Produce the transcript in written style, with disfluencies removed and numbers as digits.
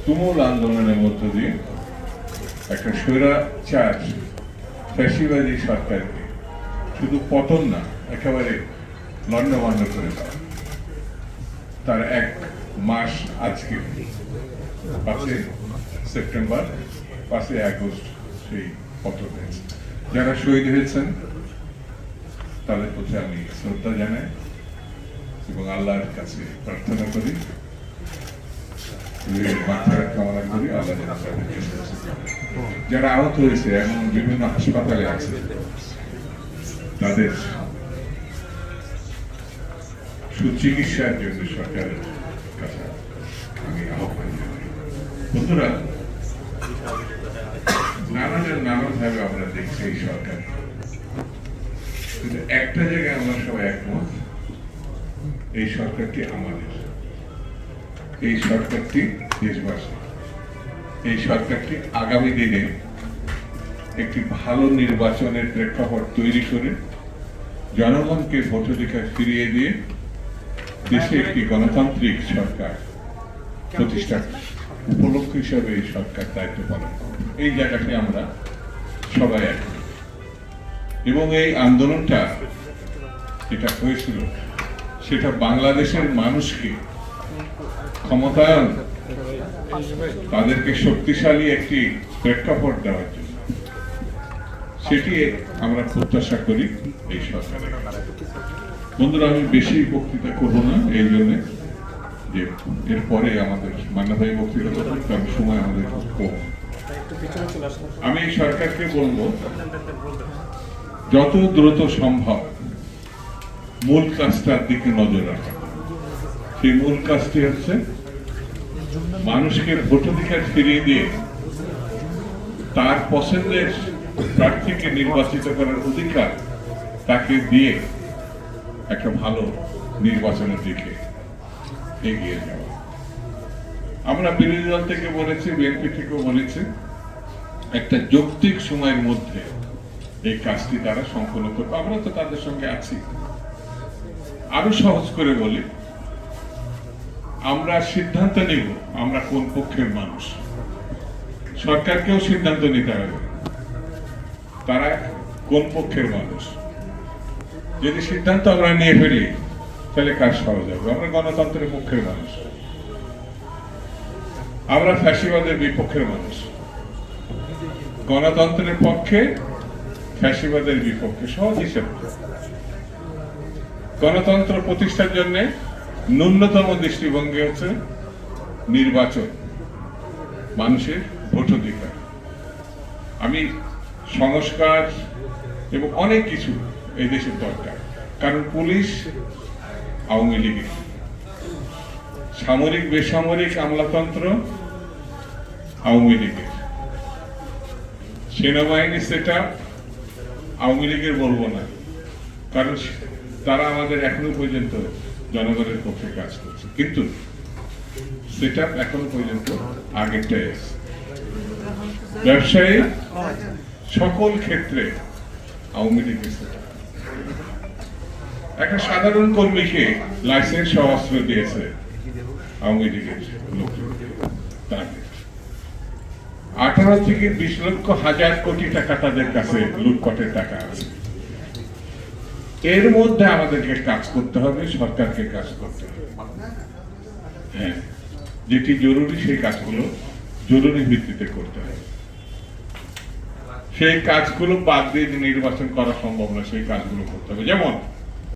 তুমুল আন্দোলনের মধ্য দিয়ে একটা স্বৈরাচার ফ্যাসিবাদী সরকারকে শুধু পতন না, একেবারে লণ্ডভণ্ড করে দেওয়া। তার 1 মাস আজকে 5 সেপ্টেম্বর 5 আগস্ট সেই পতন হয়েছে। যারা শহীদ হয়েছেন তাদের প্রতি আমি শ্রদ্ধা জানাই এবং আল্লাহর কাছে প্রার্থনা করি, কামনা করি আল্লাহ যারা আহত হয়েছে এবং বিভিন্ন হাসপাতালে আছে তাদের সুচিকিৎসার জন্য সরকারের কাছে আমি আহ্বান জানাই। বন্ধুরা, নানাভাবে আমরা দেখছি এই সরকার, কিন্তু একটা জায়গায় আমরা সবাই একমত, এই সরকারটি আমাদের, এই সরকারটি দেশবাসী, এই সরকারটি আগামী দিনে একটি ভালো নির্বাচনের প্রেক্ষাপট তৈরি করে জনগণকে ভোটাধিকার ফিরিয়ে দিয়ে দেশে একটি গণতান্ত্রিক সরকার প্রতিষ্ঠার উপলক্ষ হিসাবে এই সরকার দায়িত্ব পালন করবে। এই জায়গাটি আমরা সবাই একমত এবং এই আন্দোলনটা যেটা হয়েছিল সেটা বাংলাদেশের মানুষকে ক্ষমতায়ন, তাদেরকে শক্তিশালী একটি প্রেক্ষাপট দেওয়ার জন্য, সেটি আমরা প্রত্যাশা করি এই সরকারের। বন্ধুরা, আমি বেশি বক্তৃতা করবো না, এই জন্য যে এরপরে আমাদের মান্না ভাই বক্তৃতা করবেন, কারণ সময় আমাদের কম। আমি এই সরকারকে বলবো যত দ্রুত সম্ভব মূল কাজটার দিকে নজর রাখা। সেই মূল কাজটি হচ্ছে মানুষকে ভোটাধিকার ফিরিয়ে দিয়ে তার পছন্দের প্রার্থীকে নির্বাচিত করার অধিকার তাকে দিয়ে একটা ভালো নির্বাচনের দিকে এগিয়ে যাওয়া। আমরা বিরোধী দল থেকে বলেছি, বিএনপি থেকেও বলেছি, একটা যৌক্তিক সময়ের মধ্যে এই কাজটি তারা সম্পন্ন করবে। আমরা তো তাদের সঙ্গে আছি। আরো সহজ করে বলি, আমরা সিদ্ধান্ত নিব আমরা কোন পক্ষের মানুষ। সরকারকেও সিদ্ধান্ত নিতে হবে তারা কোন পক্ষের মানুষ। যদি সিদ্ধান্ত আমরা নিয়ে ফেলি তাহলে কাজ সহজ হবে। আমরা গণতন্ত্রের পক্ষের মানুষ, আমরা ফ্যাসিবাদের বিপক্ষের মানুষ। গণতন্ত্রের পক্ষে, ফ্যাসিবাদের বিপক্ষে, সহজ হিসেবে। গণতন্ত্র প্রতিষ্ঠার জন্য ন্যূনতম দৃষ্টিভঙ্গি হচ্ছে নির্বাচন, মানুষের ভোটাধিকার। আমি সংস্কার এবং অনেক কিছু এই দেশের দরকার, কারণ পুলিশ আওয়ামী লীগের, সামরিক বেসামরিক আমলাতন্ত্র আওয়ামী লীগের, সেনাবাহিনী সেটা আওয়ামী লীগের বলবো না, কারণ তারা আমাদের এখনো পর্যন্ত জনগণের পক্ষে কাজ করছে, কিন্তু সেটা এখনো পর্যন্ত আগেরটাই আছে। ব্যবসায়ী সকল ক্ষেত্রে আওয়ামী লীগের সেটা। একটা সাধারণ কর্মীকে লাইসেন্স সহ অস্ত্র দিয়েছে আওয়ামী লীগের লোক। 18 থেকে 20 লক্ষ হাজার কোটি টাকা তাদের কাছে লুটপাটের টাকা আছে। এর মধ্যে আমাদেরকে কাজ করতে হবে, সরকারকে কাজ করতে হবে। হ্যাঁ, যেটি জরুরি সেই কাজগুলো জরুরি ভিত্তিতে করতে হবে। সেই কাজগুলো বাদ দিয়ে নির্বাচন করা সম্ভব না, সেই কাজগুলো করতে হবে। যেমন